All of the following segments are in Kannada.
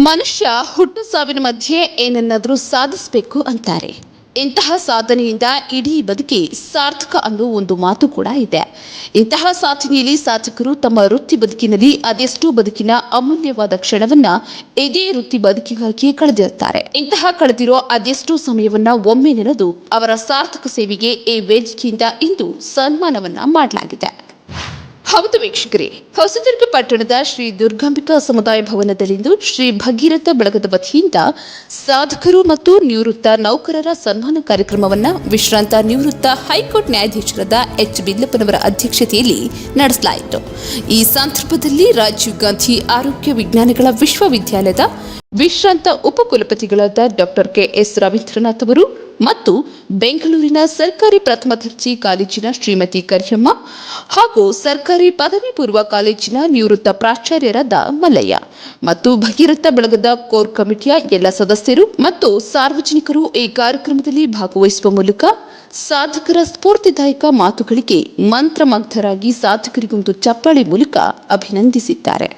ಮನುಷ್ಯ ಹುಟ್ಟು ಸಾವಿನ ಮಧ್ಯೆ ಏನನ್ನಾದರೂ ಸಾಧಿಸಬೇಕು ಅಂತಾರೆ. ಇಂತಹ ಸಾಧನೆಯಿಂದ ಇಡೀ ಬದುಕಿ ಸಾರ್ಥಕ ಅನ್ನೋ ಒಂದು ಮಾತು ಕೂಡ ಇದೆ. ಇಂತಹ ಸಾಧನೆಯಲ್ಲಿ ಸಾಧಕರು ತಮ್ಮ ವೃತ್ತಿ ಬದುಕಿನಲ್ಲಿ ಅದೆಷ್ಟೋ ಬದುಕಿನ ಅಮೂಲ್ಯವಾದ ಕ್ಷಣವನ್ನ ಇದೇ ವೃತ್ತಿ ಬದುಕಿಗಾಗಿ ಕಳೆದಿರುತ್ತಾರೆ. ಇಂತಹ ಕಳೆದಿರೋ ಅದೆಷ್ಟೋ ಸಮಯವನ್ನ ಒಮ್ಮೆ ನೆನೆದು ಅವರ ಸಾರ್ಥಕ ಸೇವೆಗೆ ಈ ವೇದಿಕೆಯಿಂದ ಇಂದು ಸನ್ಮಾನವನ್ನ ಮಾಡಲಾಗಿದೆ. ಹೌದು ವೀಕ್ಷಕರೇ, ಹೊಸದುರ್ಗ ಪಟ್ಟಣದ ಶ್ರೀ ದುರ್ಗಾಂಬಿಕಾ ಸಮುದಾಯ ಭವನದಲ್ಲಿಂದು ಶ್ರೀ ಭಗೀರಥ ಬಳಗದ ವತಿಯಿಂದ ಸಾಧಕರು ಮತ್ತು ನಿವೃತ್ತ ನೌಕರರ ಸನ್ಮಾನ ಕಾರ್ಯಕ್ರಮವನ್ನು ವಿಶ್ರಾಂತ ನಿವೃತ್ತ ಹೈಕೋರ್ಟ್ ನ್ಯಾಯಾಧೀಶರಾದ ಎಚ್ ಬಿಲ್ಲಪ್ಪನವರ ಅಧ್ಯಕ್ಷತೆಯಲ್ಲಿ ನಡೆಸಲಾಯಿತು. ಈ ಸಂದರ್ಭದಲ್ಲಿ ರಾಜೀವ್ ಗಾಂಧಿ ಆರೋಗ್ಯ ವಿಜ್ಞಾನಗಳ ವಿಶ್ವವಿದ್ಯಾಲಯದ ವಿಶ್ರಾಂತ ಉಪಕುಲಪತಿಗಳಾದ ಡಾಕ್ಟರ್ ಕೆ.ಎಸ್. ರವೀಂದ್ರನಾಥ್ ಅವರು ಮತ್ತು ಬೆಂಗಳೂರಿನ ಸರ್ಕಾರಿ ಪ್ರಥಮ ದರ್ಜೆ ಕಾಲೇಜಿನ ಶ್ರೀಮತಿ ಕರಿಯಮ್ಮ ಹಾಗೂ ಸರ್ಕಾರಿ ಪದವಿ ಪೂರ್ವ ಕಾಲೇಜಿನ ನಿವೃತ್ತ ಪ್ರಾಚಾರ್ಯರಾದ ಮಲ್ಲಯ್ಯ ಮತ್ತು ಭಗೀರಥ ಬಳಗದ ಕೋರ್ ಕಮಿಟಿಯ ಎಲ್ಲ ಸದಸ್ಯರು ಮತ್ತು ಸಾರ್ವಜನಿಕರು ಈ ಕಾರ್ಯಕ್ರಮದಲ್ಲಿ ಭಾಗವಹಿಸುವ ಮೂಲಕ ಸಾಧಕರ ಸ್ಫೂರ್ತಿದಾಯಕ ಮಾತುಗಳಿಗೆ ಮಂತ್ರಮುಗ್ಧರಾಗಿ ಸಾಧಕರಿಗೊಂದು ಚಪ್ಪಾಳೆ ಮೂಲಕ ಅಭಿನಂದಿಸಿದ್ದಾರೆ.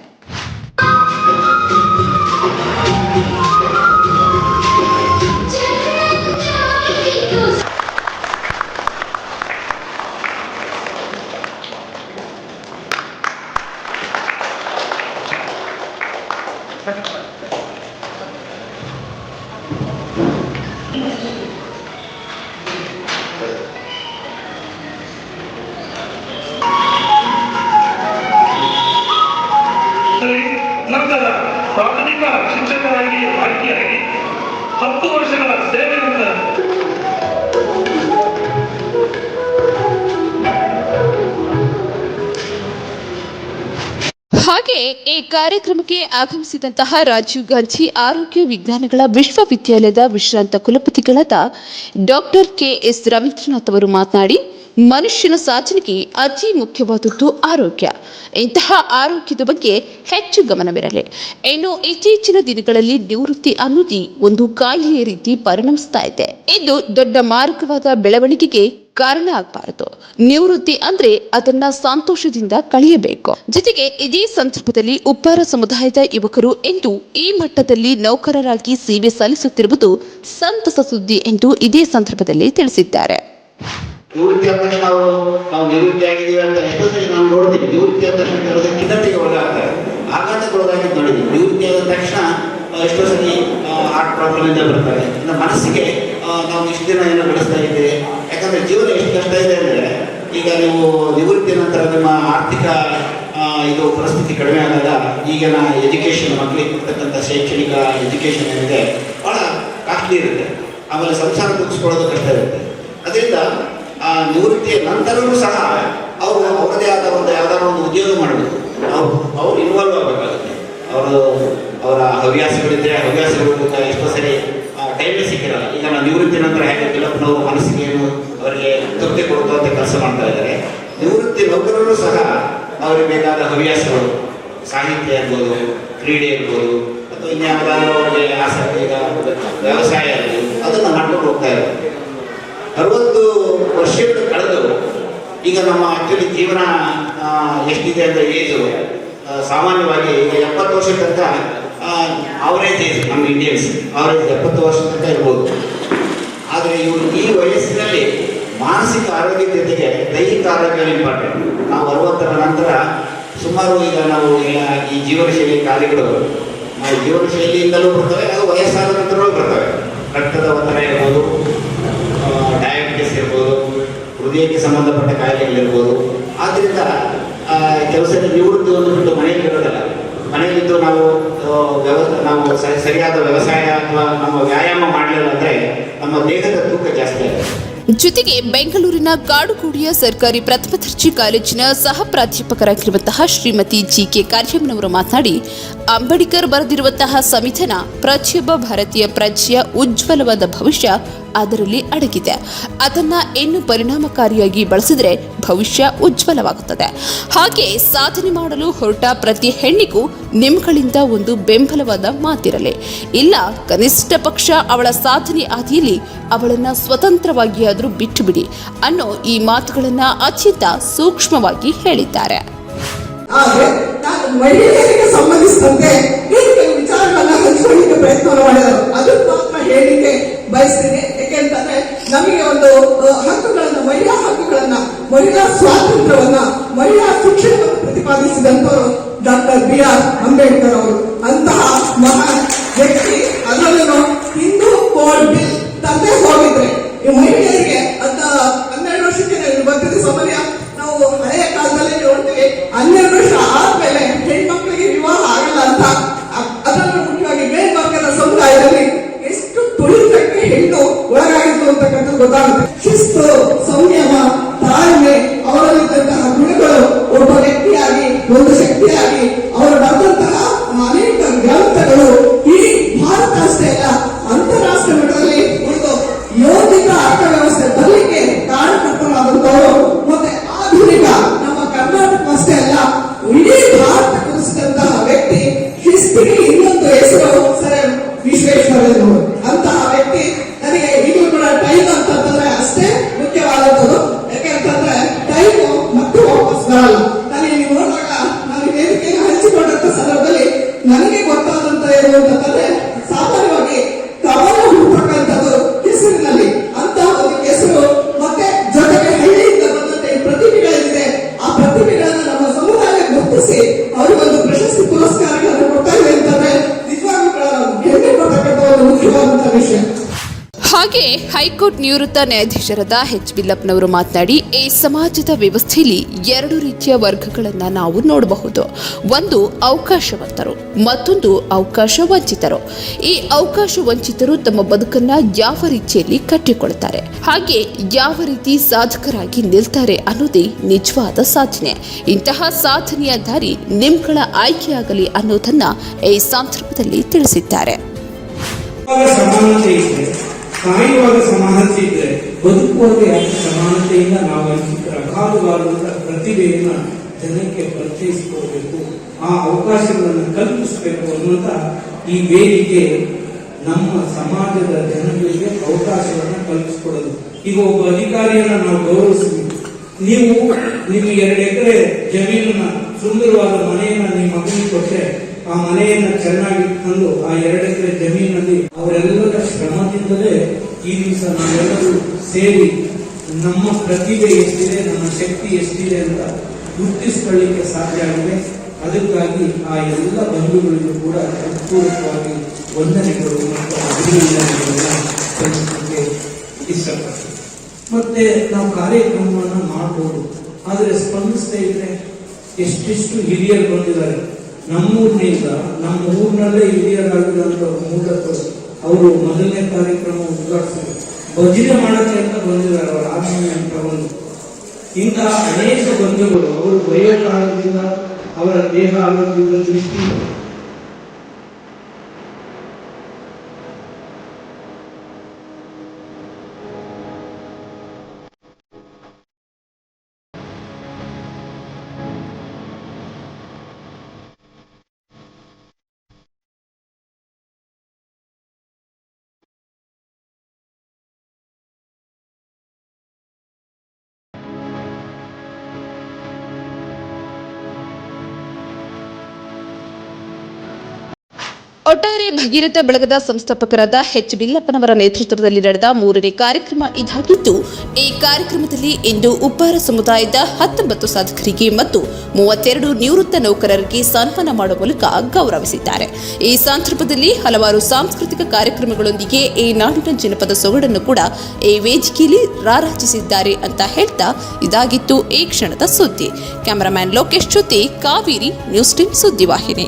ನಂತರ ಪ್ರಾಥಮಿಕ ಶಿಕ್ಷಕರಾಗಿ ಆಯ್ಕೆಯಾಗಿ 10 ವರ್ಷಗಳ ಸೇವೆಯಿಂದ ಹಾಗೆ ಈ ಕಾರ್ಯಕ್ರಮಕ್ಕೆ ಆಗಮಿಸಿದಂತಹ ರಾಜೀವ್ ಗಾಂಧಿ ಆರೋಗ್ಯ ವಿಜ್ಞಾನಗಳ ವಿಶ್ವವಿದ್ಯಾಲಯದ ವಿಶ್ರಾಂತ ಕುಲಪತಿಗಳಾದ ಡಾಕ್ಟರ್ ಕೆ.ಎಸ್. ರವೀಂದ್ರನಾಥ್ ಅವರು ಮಾತನಾಡಿ, ಮನುಷ್ಯನ ಸಾಧನೆಗೆ ಅತಿ ಮುಖ್ಯವಾದದ್ದು ಆರೋಗ್ಯ. ಇಂತಹ ಆರೋಗ್ಯದ ಬಗ್ಗೆ ಹೆಚ್ಚು ಗಮನವಿರಲಿ. ಇನ್ನು ಇತ್ತೀಚಿನ ದಿನಗಳಲ್ಲಿ ನಿವೃತ್ತಿ ಅನ್ನೋದು ಒಂದು ಕಾಯಿಲೆಯ ರೀತಿ ಪರಿಣಮಿಸ್ತಾ ಇದೆ. ಇದು ದೊಡ್ಡ ಮಾರ್ಗವಾದ ಬೆಳವಣಿಗೆಗೆ ಕಾರಣ ಆಗಬಾರದು. ನಿವೃತ್ತಿ ಅಂದ್ರೆ ಅದನ್ನ ಸಂತೋಷದಿಂದ ಕಳೆಯಬೇಕು. ಜೊತೆಗೆ ಇದೇ ಸಂದರ್ಭದಲ್ಲಿ ಉಪ್ಪಾರ ಸಮುದಾಯದ ಯುವಕರು ಎಂದು ಈ ಮಟ್ಟದಲ್ಲಿ ನೌಕರರಾಗಿ ಸೇವೆ ಸಲ್ಲಿಸುತ್ತಿರುವುದು ಸಂತಸ ಸುದ್ದಿ ಎಂದು ಇದೇ ಸಂದರ್ಭದಲ್ಲಿ ತಿಳಿಸಿದ್ದಾರೆ. ನಿವೃತ್ತಿ ಆದ ತಕ್ಷಣ ನಾವು ನಿವೃತ್ತಿ ಆಗಿದ್ದೀವಿ ಅಂತ ಎಷ್ಟೋ ಸರಿ ನಾವು ನೋಡ್ತೀವಿ. ನಿವೃತ್ತಿ ಆದ ತಕ್ಷಣ ಕೆಲವು ಖಿನ್ನತೆಗೆ ಒಳಗಾಗ್ತಾರೆ, ಆಘಾತಕ್ಕೊಳಗಾಗಿದ್ದು ನೋಡಿದ್ವಿ. ನಿವೃತ್ತಿ ಆದ ತಕ್ಷಣ ಎಷ್ಟೋ ಸರಿ ಹಾರ್ಟ್ ಪ್ರಾಬ್ಲಮ್ ಇಂದ ಬರ್ತಾರೆ. ಇನ್ನು ಮನಸ್ಸಿಗೆ ನಾವು ಇಷ್ಟು ದಿನ ಏನೋ ಬೆಳೆಸ್ತಾ ಇದ್ದೇವೆ, ಯಾಕಂದ್ರೆ ಜೀವನ ಎಷ್ಟು ಕಷ್ಟ ಇದೆ ಅಂದರೆ, ಈಗ ನೀವು ನಿವೃತ್ತಿ ನಂತರ ನಿಮ್ಮ ಆರ್ಥಿಕ ಇದು ಪರಿಸ್ಥಿತಿ ಕಡಿಮೆ ಆದಾಗ ಈಗಿನ ಎಜುಕೇಷನ್, ಮಕ್ಕಳಿಗೆ ಕೊಡ್ತಕ್ಕಂಥ ಶೈಕ್ಷಣಿಕ ಎಜುಕೇಷನ್ ಏನಿದೆ ಭಾಳ ಕಾಸ್ಟ್ಲಿ ಇರುತ್ತೆ. ಆಮೇಲೆ ಸಂಸಾರ ಮುಗಿಸ್ಕೊಳ್ಳೋದು ಕಷ್ಟ ಇರುತ್ತೆ. ಅದರಿಂದ ಆ ನಿವೃತ್ತಿಯ ನಂತರವೂ ಸಹ ಅವರು ಅವರದೇ ಆದ ಒಂದು ಯಾವ್ದಾದ್ರು ಒಂದು ಉದ್ಯೋಗ ಮಾಡಬೇಕು. ಅವ್ರು ಇನ್ವಾಲ್ವ್ ಆಗಬೇಕಾಗುತ್ತೆ. ಅವರ ಹವ್ಯಾಸಗಳಿದ್ರೆ ಹವ್ಯಾಸಗಳು ಎಷ್ಟೋ ಸರಿ ಟೈಮೇ ಸಿಕ್ಕಿರಲ್ಲ. ಈಗ ನಾವು ನಿವೃತ್ತಿ ನಂತರ ಹೇಗೆ ಬಿಲ್ಲಪ್ಪನವರು ಮನಸ್ಸಿಗೆ ಏನು ಅವರಿಗೆ ತೃಪ್ತಿ ಕೊಡುವಂಥ ಕೆಲಸ ಮಾಡ್ತಾ ಇದ್ದಾರೆ. ನಿವೃತ್ತಿ ನೌಕರರು ಸಹ ಅವರಿಗೆ ಬೇಕಾದ ಹವ್ಯಾಸಗಳು, ಸಾಹಿತ್ಯ ಇರ್ಬೋದು, ಕ್ರೀಡೆ ಇರ್ಬೋದು, ಅಥವಾ ಇನ್ಯಾವುದಾದ್ರೂ ಅವರಿಗೆ ಆಸಕ್ತಿ, ಈಗ ವ್ಯವಸಾಯ ಇರ್ಬೋದು, ಅದನ್ನು ಮಾಡ್ಕೊಂಡು ಹೋಗ್ತಾ ಇದ್ದಾರೆ. 60 ವರ್ಷಗಳು ಕಳೆದು ಈಗ ನಮ್ಮ ಆಕ್ಚುಲಿ ಜೀವನ ಎಷ್ಟಿದೆ ಅಂದರೆ ಏಜು ಸಾಮಾನ್ಯವಾಗಿ ಈಗ 70 ವರ್ಷ ತನಕ ಅವರೇಜ್ ಏಜ್ ನಮ್ಮ ಇಂಡಿಯನ್ಸ್ ಅವರೇಜ್ 70 ವರ್ಷ ತನಕ ಇರ್ಬೋದು. ಆದರೆ ಇವರು ಈ ವಯಸ್ಸಿನಲ್ಲಿ ಮಾನಸಿಕ ಆರೋಗ್ಯದ ಜೊತೆಗೆ ದೈಹಿಕ ಆರೋಗ್ಯ ಇಂಪಾರ್ಟೆಂಟ್. ನಾವು 60ರ ನಂತರ ಸುಮಾರು ಈಗ ನಾವು ಈ ಜೀವನ ಶೈಲಿ ಕಾಯಿಲೆಗಳು ಜೀವನ ಶೈಲಿಯಿಂದಲೂ ಬರ್ತವೆ, ಅದು ವಯಸ್ಸಾದ ನಂತರವೂ ಬರ್ತವೆ. ರಕ್ತದ ಒತ್ತಡ ಇರ್ಬೋದು, ಡಯಾಬಿಟಿಸ್ ಇರ್ಬೋದು, ಹೃದಯಕ್ಕೆ ಸಂಬಂಧಪಟ್ಟ ಕಾಯಿಲೆಗಳಿರ್ಬೋದು. ಆದ್ದರಿಂದ ಕೆಲಸ ನಿವೃತ್ತಿ ಒಂದು ಬಿಟ್ಟು ಮನೆಯಲ್ಲಿ ಇರೋದಲ್ಲ. ಮನೆಯಲ್ಲಿದ್ದು ನಾವು ಸರಿಯಾದ ವ್ಯವಸಾಯ ಅಥವಾ ನಮ್ಮ ವ್ಯಾಯಾಮ ಮಾಡಲಿಲ್ಲ ಅಂದರೆ ನಮ್ಮ ದೇಹದ ತೂಕ ಜಾಸ್ತಿ ಆಗುತ್ತೆ. ಜೊತೆಗೆ ಬೆಂಗಳೂರಿನ ಕಾಡುಗೋಡಿಯ ಸರ್ಕಾರಿ ಪ್ರಥಮ ದರ್ಜೆ ಕಾಲೇಜಿನ ಸಹ ಪ್ರಾಧ್ಯಾಪಕರಾಗಿರುವಂತಹ ಶ್ರೀಮತಿ ಜಿ.ಕೆ. ಕಾರ್ಯಮ್ಮನವರು ಮಾತನಾಡಿ, ಅಂಬೇಡ್ಕರ್ ಬರೆದಿರುವಂತಹ ಸಂವಿಧಾನ ಪ್ರತಿಯೊಬ್ಬ ಭಾರತೀಯ ಪ್ರಜೆಯ ಉಜ್ವಲವಾದ ಭವಿಷ್ಯ ಅದರಲ್ಲಿ ಅಡಗಿದೆ. ಅದನ್ನ ಇನ್ನು ಪರಿಣಾಮಕಾರಿಯಾಗಿ ಬಳಸಿದರೆ ಭವಿಷ್ಯ ಉಜ್ವಲವಾಗುತ್ತದೆ. ಹಾಗೆ ಸಾಧನೆ ಮಾಡಲು ಹೊರಟ ಪ್ರತಿ ಹೆಣ್ಣಿಗೂ ನಿಮ್ಗಳಿಂದ ಒಂದು ಬೆಂಬಲವಾದ ಮಾತಿರಲಿ. ಇಲ್ಲ, ಕನಿಷ್ಠ ಪಕ್ಷ ಅವಳ ಸಾಧನೆ ಹಾದಿಯಲ್ಲಿ ಅವಳನ್ನ ಸ್ವತಂತ್ರವಾಗಿ ಆದರೂ ಬಿಟ್ಟು ಬಿಡಿ ಅನ್ನೋ ಈ ಮಾತುಗಳನ್ನ ಅತ್ಯಂತ ಸೂಕ್ಷ್ಮವಾಗಿ ಹೇಳಿದ್ದಾರೆ. ಮಹಿಳೆಯರಿಗೆ ಸಂಬಂಧಿಸಿದಂತೆ ವಿಚಾರಗಳನ್ನ ಹಂಚ್ಕೊಳ್ಳಿಕ್ಕೆ ಪ್ರಯತ್ನ ಮಾಡಿದರು. ಅದನ್ನು ಮಾತ್ರ ಹೇಳಿಕೆ ಬಯಸ್ತೀನಿ. ಯಾಕೆಂತಂದ್ರೆ ನಮಗೆ ಒಂದು ಹಕ್ಕುಗಳನ್ನ, ಮಹಿಳಾ ಹಕ್ಕುಗಳನ್ನ, ಮಹಿಳಾ ಸ್ವಾತಂತ್ರ್ಯವನ್ನ, ಮಹಿಳಾ ಶಿಕ್ಷಣವನ್ನು ಪ್ರತಿಪಾದಿಸಿದಂತವರು ಡಾಕ್ಟರ್ BR ಅಂಬೇಡ್ಕರ್ ಅವರು. ಅಂತಹ ಮಹಾನ್ ವ್ಯಕ್ತಿ. ಅದರಲ್ಲೂ ಹಿಂದೂ ಕೋಡ್ ಬಿಲ್ ತಂದೆ ಹೋಗಿದ್ರೆ ಈ ಮಹಿಳೆಯರಿಗೆ ಅಂತ 12 ವರ್ಷಕ್ಕೆ ಬರ್ತಿದ್ದ ಸಮಯ ನಾವು ಹಳೆಯ ಕಾಲದಲ್ಲಿ ನೋಡ್ತೀವಿ. 12 ವರ್ಷ ಆದ್ಮೇಲೆ ಹೆಣ್ಮಕ್ಳಿಗೆ ವಿವಾಹ ಆಗಲ್ಲ ಅಂತ. ಅದರಲ್ಲೂ ಮುಖ್ಯವಾಗಿ ಮೇಲ್ವರ್ಗದ ಸಮುದಾಯದಲ್ಲಿ ಎಷ್ಟು ತುಳಿತಕ್ಕೆ ಹೆಣ್ಣು ಒಳಗಾಗಿತ್ತು ಅಂತಕ್ಕಂಥದ್ದು ಗೊತ್ತಾಗುತ್ತೆ. ಶಿಸ್ತು, ಸಂಯಮ, ತಾಳ್ಮೆ ಅವರಲ್ಲಿದ್ದಂತಹ ಗುಣಗಳು ಒಬ್ಬ ವ್ಯಕ್ತಿಯಾಗಿ, ಒಂದು ಶಕ್ತಿಯಾಗಿ ಅವರು ಬರೆದಂತಹ ಅನೇಕ ಗ್ರಂಥಗಳು ಇಡೀ ಭಾರತ ಅಷ್ಟೇ ಅಲ್ಲ, ಅಂತಾರಾಷ್ಟ್ರೀಯ ಮಟ್ಟದಲ್ಲಿ ಒಂದು ಯೋಜಿತ ಅರ್ಥವ್ಯವಸ್ಥೆ ಬರಲಿಕ್ಕೆ ಕಾರಣಕರ್ತರಾದಂತವರು. ಮತ್ತೆ ಆಧುನಿಕ ನಮ್ಮ ಕರ್ನಾಟಕ ಅಷ್ಟೇ ಅಲ್ಲ, ಇಡೀ ಭಾರತ ಕುರಿಸಿದಂತಹ ವ್ಯಕ್ತಿ. ಶಿಸ್ತಿಗೆ ಇನ್ನೊಂದು ಹೆಸರು ಸರ್ ವಿಶ್ವೇಶ್ವರಯ್ಯನವರು. ಅಂತಹ ವ್ಯಕ್ತಿ ನನಗೆ ಈಗಲೂ ಕೂಡ ಟೈಮ್ ಅಂತಂದ್ರೆ ಅಷ್ಟೇ ಮುಖ್ಯವಾದದ್ದು. ಯಾಕೆಂತಂದ್ರೆ ಟೈಮು ಮತ್ತೆ ವಾಪಸ್ ಬರಲ್ಲ. ನನಗೆ ನೀವು ನೋಡುವಾಗ ನಾನು ವೇದಿಕೆಯನ್ನು ಹಂಚಿಕೊಂಡಂತ ಸಂದರ್ಭದಲ್ಲಿ ನನಗೆ ಗೊತ್ತಾದಂತ ಏನು ಅಂತಂದ್ರೆ, ಸಾಮಾನ್ಯವಾಗಿ ಕವನ ಹುಟ್ಟತಕ್ಕಂಥದ್ದು ಹೆಸರಿನಲ್ಲಿ ಅಂತಹ ಒಂದು ಹೆಸರು, ಮತ್ತೆ ಜೊತೆಗೆ ಹಳ್ಳಿಯಿಂದ ಬಂದಂತ ಪ್ರತಿಭೆಗಳಿದೆ. ಆ ಪ್ರತಿಭೆಗಳನ್ನ ನಮ್ಮ ಸಮುದಾಯ ಗುರುತಿಸಿ ಅವರಿಗೊಂದು ಪ್ರಶಸ್ತಿ ಪುರಸ್ಕಾರಗಳನ್ನು ಕೊಡ್ತಾ ಇದೆ ಅಂತಂದ್ರೆ ನಿಜವಾಗ್ಲೂ ಹೆಮ್ಮೆ ಪಡ್ತಕ್ಕಂಥ ಒಂದು ಮುಖ್ಯವಾದಂತಹ ವಿಷಯ. ಹಾಗೆ ಹೈಕೋರ್ಟ್ ನಿವೃತ್ತ ನ್ಯಾಯಾಧೀಶರಾದ H. ಬಿಲ್ಲಪ್ಪನವರು ಮಾತನಾಡಿ, ಈ ಸಮಾಜದ ವ್ಯವಸ್ಥೆಯಲ್ಲಿ 2 ರೀತಿಯ ವರ್ಗಗಳನ್ನು ನಾವು ನೋಡಬಹುದು. ಒಂದು ಅವಕಾಶವಂತರು, ಮತ್ತೊಂದು ಅವಕಾಶ ವಂಚಿತರು. ಈ ಅವಕಾಶ ವಂಚಿತರು ತಮ್ಮ ಬದುಕನ್ನ ಯಾವ ರೀತಿಯಲ್ಲಿ ಕಟ್ಟಿಕೊಳ್ತಾರೆ, ಹಾಗೆ ಯಾವ ರೀತಿ ಸಾಧಕರಾಗಿ ನಿಲ್ತಾರೆ ಅನ್ನೋದೇ ನಿಜವಾದ ಸಾಧನೆ. ಇಂತಹ ಸಾಧನೆಯ ದಾರಿ ನಿಮ್ಗಳ ಆಯ್ಕೆಯಾಗಲಿ ಅನ್ನೋದನ್ನ ಈ ಸಂದರ್ಭದಲ್ಲಿ ತಿಳಿಸಿದ್ದಾರೆ. ಸಾಯುವಾಗ ಸಮಾನತೆ ಇದ್ರೆ ಬದುಕುವಾಗ ಸಮಾನತೆಯಿಂದ ನಾವು ಅಗಾಧವಾದಂತಹ ಪ್ರತಿಭೆಯನ್ನ ಜನಕ್ಕೆ ಪರಿಚಯಿಸಿಕೊಡ್ಬೇಕು, ಆ ಅವಕಾಶಗಳನ್ನು ಕಲ್ಪಿಸಬೇಕು ಅನ್ನುವಂತ ಈ ವೇದಿಕೆ ನಮ್ಮ ಸಮಾಜದ ಜನಗಳಿಗೆ ಅವಕಾಶವನ್ನು ಕಲ್ಪಿಸಿಕೊಡೋದು. ಈಗ ಒಬ್ಬ ಅಧಿಕಾರಿಯನ್ನ ನಾವು ಗೌರವಿಸಬೇಕು. ನೀವು ನಿಮ್ಮ 2 ಎಕರೆ ಜಮೀನನ್ನ, ಸುಂದರವಾದ ಮನೆಯನ್ನ ನಿಮ್ಮ ಮಗನಿಗೆ ಕೊಟ್ಟರೆ ಆ ಮನೆಯನ್ನ ಚೆನ್ನಾಗಿ ತಂದು ಆ 2 ಎಕರೆ ಜಮೀನಲ್ಲಿ ಅವರೆಲ್ಲರ ಶ್ರಮದಿಂದಲೇ ಈ ದಿವಸ ನಾವೆಲ್ಲರೂ ಸೇರಿ ನಮ್ಮ ಪ್ರತಿಭೆ ಎಷ್ಟಿದೆ, ನಮ್ಮ ಶಕ್ತಿ ಎಷ್ಟಿದೆ ಅಂತ ಗುರುತಿಸಿಕೊಳ್ಳಿಕ್ಕೆ ಸಾಧ್ಯ ಆಗಿದೆ. ಅದಕ್ಕಾಗಿ ಆ ಎಲ್ಲ ಬಂಧುಗಳಿಗೂ ಕೂಡ ಹೃತ್ಪೂರ್ವಕವಾಗಿ ವಂದನೆಗಳು ಮತ್ತು ಅಭಿನಂದನೆಗಳನ್ನ ಸಲ್ಲಿಸಲಿಕ್ಕೆ ಇಷ್ಟಪಡ್ತೀವಿ. ಮತ್ತೆ ನಾವು ಕಾರ್ಯಕ್ರಮವನ್ನು ಮಾಡಬಹುದು, ಆದರೆ ಸ್ಪಂದಿಸ್ತಾ ಇದ್ರೆ ಎಷ್ಟೆಷ್ಟು ಹಿರಿಯರು ಬಂದಿದ್ದಾರೆ. ನಮ್ಮೂರಿನಿಂದ, ನಮ್ಮ ಊರಿನಲ್ಲೇ ಹಿರಿಯರಾಗಿರುವಂತಹ ಮೂಲಕ ಅವರು ಮೊದಲನೇ ಕಾರ್ಯಕ್ರಮ ಉದ್ಘಾಟಿಸಿದ್ರು. ಭಜನೆ ಮಾಡಕ್ಕೆ ಅಂತ ಬಂದಿದ್ದಾರೆ, ಅವರ ಆತ್ಮೀಯ ಅಂತ ಒಂದು. ಇಂತಹ ಅನೇಕ ಬಂಧುಗಳು ಅವರು ವಯೋಕಾಲದಿಂದ, ಅವರ ದೇಹ ಆರೋಗ್ಯದ ದೃಷ್ಟಿ ಒಟ್ಟಾರೆ ಭಗೀರಥ ಬಳಗದ ಸಂಸ್ಥಾಪಕರಾದ H. ಬಿಲ್ಲಪ್ಪನವರ ನೇತೃತ್ವದಲ್ಲಿ ನಡೆದ 3ನೇ ಕಾರ್ಯಕ್ರಮ ಇದಾಗಿದ್ದು, ಈ ಕಾರ್ಯಕ್ರಮದಲ್ಲಿ ಇಂದು ಉಪ್ಪಾರ ಸಮುದಾಯದ 19 ಸಾಧಕರಿಗೆ ಮತ್ತು 32 ನಿವೃತ್ತ ನೌಕರರಿಗೆ ಸನ್ಮಾನ ಮಾಡುವ ಮೂಲಕ ಗೌರವಿಸಿದ್ದಾರೆ. ಈ ಸಂದರ್ಭದಲ್ಲಿ ಹಲವಾರು ಸಾಂಸ್ಕೃತಿಕ ಕಾರ್ಯಕ್ರಮಗಳೊಂದಿಗೆ ಈ ನಾಡಿನ ಜನಪದ ಸೊಗಡನ್ನು ಕೂಡ ಈ ವೇದಿಕೆಯಲ್ಲಿ ರಾರಾಜಿಸಿದ್ದಾರೆ ಅಂತ ಹೇಳ್ತಾ ಇದಾಗಿತ್ತು ಈ ಕ್ಷಣದ ಸುದ್ದಿ. ಕ್ಯಾಮರಾಮ್ಯಾನ್ ಲೋಕೇಶ್ ಜೊತೆ ಕಾವೇರಿ, ನ್ಯೂಸ್ 10 ಸುದ್ದಿವಾಹಿನಿ.